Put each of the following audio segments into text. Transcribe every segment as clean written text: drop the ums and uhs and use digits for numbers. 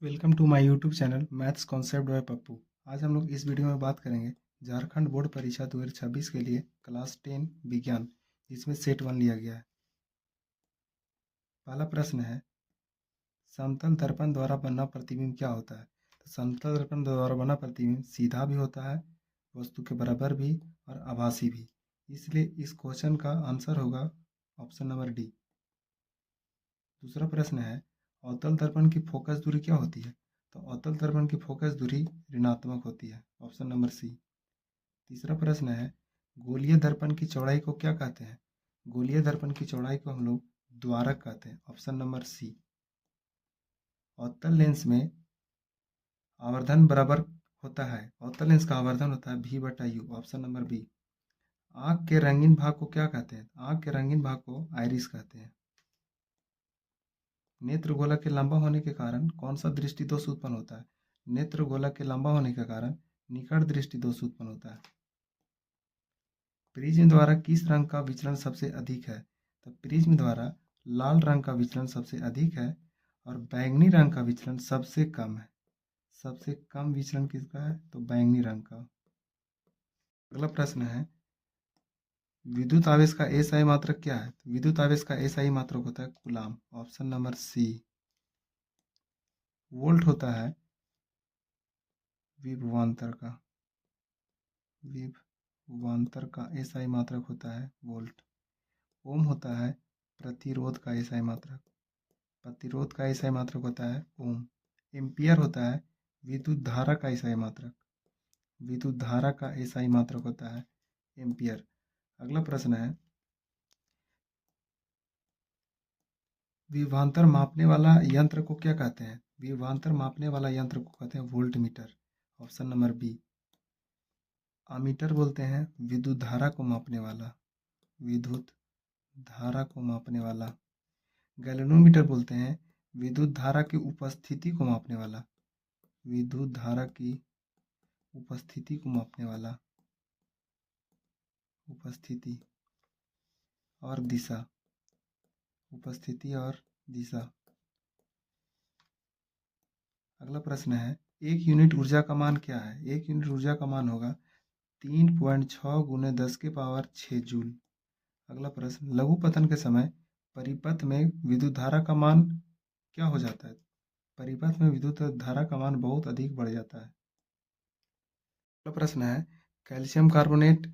Welcome to my YouTube channel maths concept by Pappu. आज हम लोग इस वीडियो में बात करेंगे झारखंड बोर्ड परीक्षा 2026 के लिए क्लास 10 विज्ञान, जिसमें सेट 1 लिया गया है। पहला प्रश्न है, समतल दर्पण द्वारा बना प्रतिबिंब क्या होता है? तो समतल दर्पण द्वारा बना प्रतिबिंब सीधा भी होता है, वस्तु के बराबर भी और आभासी भी। इसलिए इस क्वेश्चन का आंसर होगा ऑप्शन नंबर डी। दूसरा प्रश्न है, अवतल दर्पण की फोकस दूरी क्या होती है? तो अवतल दर्पण की फोकस दूरी ऋणात्मक होती है, ऑप्शन नंबर सी। तीसरा प्रश्न है, गोलीय दर्पण की चौड़ाई को क्या कहते हैं? गोलीय दर्पण की चौड़ाई को हम लोग द्वारक कहते हैं, ऑप्शन नंबर सी। अवतल लेंस में आवर्धन बराबर होता है, अवतल लेंस का आवर्धन होता है v बटा u, ऑप्शन नंबर बी। आंख के रंगीन भाग को क्या कहते हैं? आंख के रंगीन भाग को आइरिस कहते हैं। नेत्र गोलक के लंबा होने के कारण कौन सा दृष्टि दोष उत्पन्न होता है? नेत्र गोलक के लंबा होने के कारण निकट दृष्टि दोष उत्पन्न होता है। प्रिज्म द्वारा किस रंग का विचलन सबसे अधिक है? तो प्रिज्म द्वारा लाल रंग का विचलन सबसे अधिक है और बैंगनी रंग का विचलन सबसे कम है। सबसे कम विचलन किसका है? तो बैंगनी रंग का। अगला प्रश्न है, विद्युत आवेश का एसआई मात्रक क्या है? तो विद्युत आवेश का एसआई मात्रक होता है coulomb, option number C. Volt होता है विभवांतर का, विभवांतर का एसआई मात्रक होता है वोल्ट। ओम होता है प्रतिरोध का एसआई मात्रक, प्रतिरोध का एसआई मात्रक होता है ओम। एम्पियर होता है विद्युत धारा का एसआई मात्रक, विद्युत धारा का एसआई मात्रक होता है एम्पियर। अगला प्रश्न है, विभवांतर मापने वाला यंत्र को क्या कहते हैं? विभवांतर मापने वाला यंत्र को कहते हैं voltmeter, option number B. Ammeter बोलते हैं विद्युत धारा को मापने वाला, विद्युत धारा को मापने वाला। गैल्वेनोमीटर बोलते हैं विद्युत धारा की उपस्थिति को मापने वाला, विद्युत धारा की उपस्थिति को मापने वाला, उपस्थिति और दिशा, उपस्थिति और दिशा। अगला प्रश्न है, एक यूनिट ऊर्जा का मान क्या है? एक यूनिट ऊर्जा का मान होगा 3.6 गुने 10 के पावर 6 जूल। अगला प्रश्न, लघु पतन के समय परिपथ में विद्युत धारा का मान क्या हो जाता है? परिपथ में विद्युत धारा का मान बहुत अधिक बढ़ जाता है। अगला प्रश्न है, कैल्शियम कार्बोनेट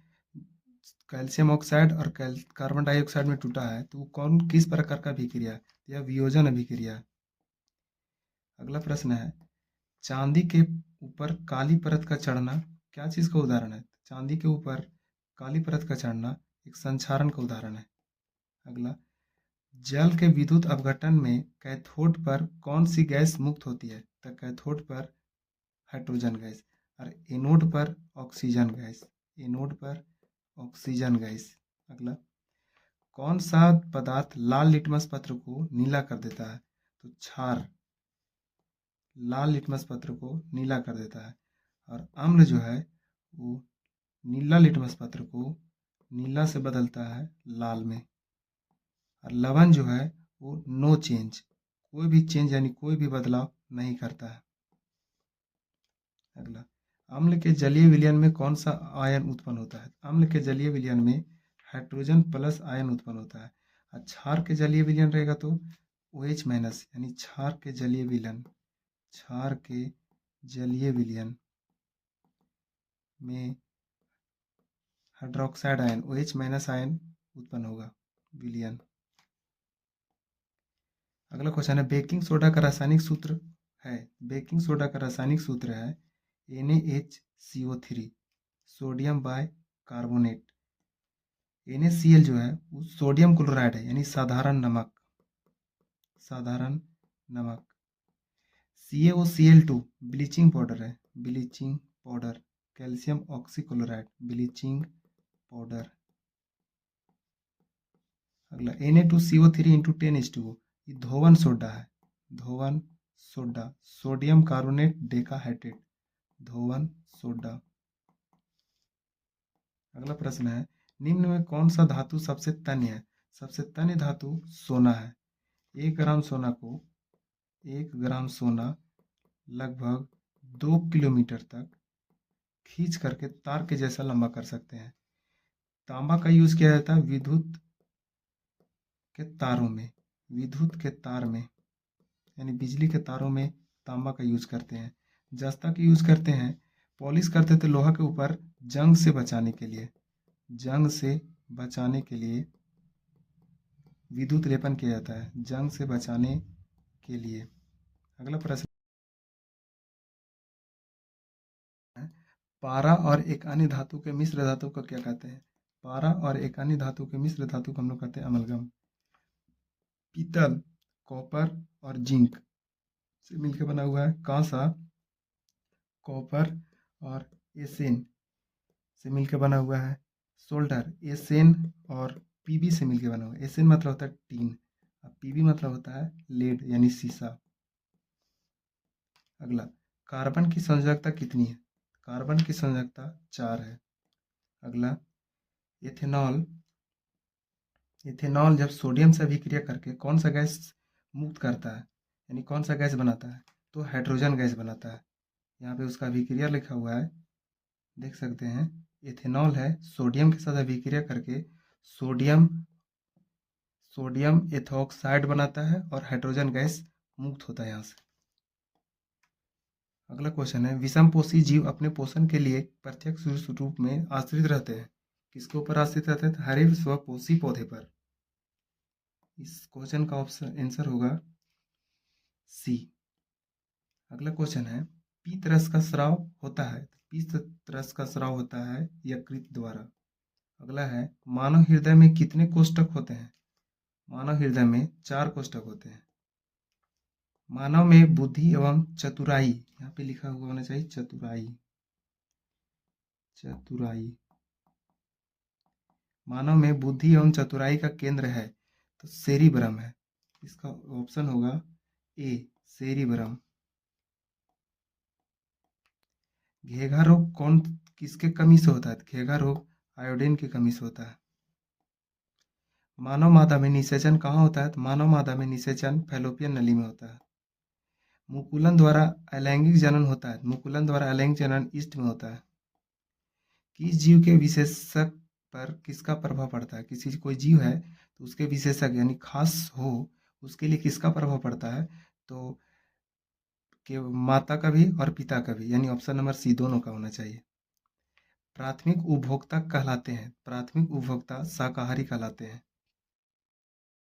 कैल्शियम ऑक्साइड और कार्बन डाइऑक्साइड में टूटा है, तो वो किस प्रकार का अभिक्रिया है? यह वियोजन अभिक्रिया है। अगला प्रश्न है, चांदी के ऊपर काली परत का चढ़ना क्या चीज का उदाहरण है? चांदी के ऊपर काली परत का चढ़ना एक संक्षारण का उदाहरण है। अगला, जल के विद्युत अपघटन में कैथोड पर कौन सी गैस मुक्त होती है? तो कैथोड पर हाइड्रोजन गैस और एनोड पर ऑक्सीजन गैस, एनोड पर ऑक्सीजन गैस। अगला, कौन सा पदार्थ लाल लिटमस पत्र को नीला कर देता है? तो क्षार लाल लिटमस पत्र को नीला कर देता है। और अम्ल जो है वो नीला लिटमस पत्र को नीला से बदलता है लाल में। और लवण जो है वो नो चेंज, कोई भी चेंज यानी कोई भी बदलाव नहीं करता है। अगला, अम्ल के जलीय विलयन में कौन सा आयन उत्पन्न होता है? अम्ल के जलीय विलयन में हाइड्रोजन प्लस आयन उत्पन्न होता है। और क्षार के जलीय विलयन रहेगा तो OH माइनस, यानी क्षार के जलीय विलयन, क्षार के जलीय विलयन में hydroxide ion OH minus ion उत्पन्न होगा, विलयन। अगला क्वेश्चन है, बेकिंग सोडा का रासायनिक सूत्र है, बेकिंग सोडा का रासायनिक सूत्र है NaHCO3, sodium bye carbonate. NaCl जो है वो सोडियम क्लोराइड है, यानी साधारण नमक, साधारण नमक। CaOCl2 ब्लीचिंग पाउडर है, bleaching powder. Calcium oxychloride, bleaching powder. अगला, Na2CO3 × 10H2O, ये धोवन सोडा है, धोवन सोडा। सोडियम कार्बोनेट डेकाहाइड्रेट, धोवन सोडा। अगला प्रश्न है, निम्न में कौन सा धातु सबसे तन्य है? सबसे तन्य धातु सोना है। 1 ग्राम सोना को 1 ग्राम सोना लगभग 2 किलोमीटर तक खींच करके तार के जैसा लंबा कर सकते हैं। तांबा का यूज किया जाता है विद्युत के तार में यानी बिजली के तारों में तांबा का यूज करते हैं। जस्ता का यूज करते हैं, पॉलिश करते थे लोहा के ऊपर जंग से बचाने के लिए विद्युत लेपन किया जाता है, जंग से बचाने के लिए। अगला प्रश्न है, पारा और एक अन्य धातु के मिश्र धातु को क्या कहते हैं? पारा और एक अन्य धातु के मिश्र धातु को हम लोग कहते हैं अमलगम। पीतल, कॉपर और जिंक से मिलकर बना हुआ है। कांसा, कॉपर और एसेन से मिलकर बना हुआ है। सोल्डर, एसेन और पीबी से मिलकर बना हुआ है। एसेन मतलब होता है टीन और पीबी मतलब होता है लेड यानी सीसा। अगला, कार्बन की संयोजकता कितनी है? कार्बन की संयोजकता 4 है। अगला, इथेनॉल जब सोडियम से अभिक्रिया करके कौन सा गैस मुक्त करता है यानी कौन सा गैस बनाता है? तो हाइड्रोजन गैस बनाता है। यहाँ पे उसका अभिक्रिया लिखा हुआ है, देख सकते हैं। इथेनॉल है, सोडियम के साथ अभिक्रिया करके सोडियम एथॉक्साइड बनाता है और हाइड्रोजन गैस मुक्त होता है यहाँ से। अगला क्वेश्चन है, विषमपोषी जीव अपने पोषण के लिए प्रत्यक्ष रूप में आश्रित रहते हैं। किसके ऊपर आश्रित रहते हैं? हरे स्वपोषी पौधे पर। इस क्वेश्चन का ऑप्शन आंसर होगा सी। अगला क्वेश्चन है, पीत रस का स्राव होता है यकृत द्वारा। अगला है, मानव हृदय में कितने कोष्ठक होते हैं? मानव हृदय में 4 कोष्ठक होते हैं। मानव में बुद्धि एवं चतुराई, यहाँ पे लिखा हुआ होना चाहिए चतुराई। मानव में बुद्धि एवं चतुराई का केंद्र है तो सेरिब्रम है। इसका ऑप्शन होगा ए, सेरिब्रम। घेघा रोग किसके कमी से होता है? घेघा रोग आयोडीन की कमी से होता है। मानव मादा में निषेचन कहाँ होता है? तो मानव मादा में निषेचन फैलोपियन नली में होता है। मुकुलन द्वारा अलैंगिक जनन होता है। मुकुलन द्वारा अलैंगिक जनन ईस्ट में होता है। किस जीव के विशेषक पर किसका प्रभाव पड़ता है? किसी कोई जीव है तो उसके विशेषक यानी खास हो उसके लिए किसका प्रभाव पड़ता है? तो कि माता का भी और पिता का भी, यानी ऑप्शन नंबर सी दोनों का होना चाहिए। प्राथमिक उपभोक्ता कहलाते हैं, प्राथमिक उपभोक्ता शाकाहारी कहलाते हैं।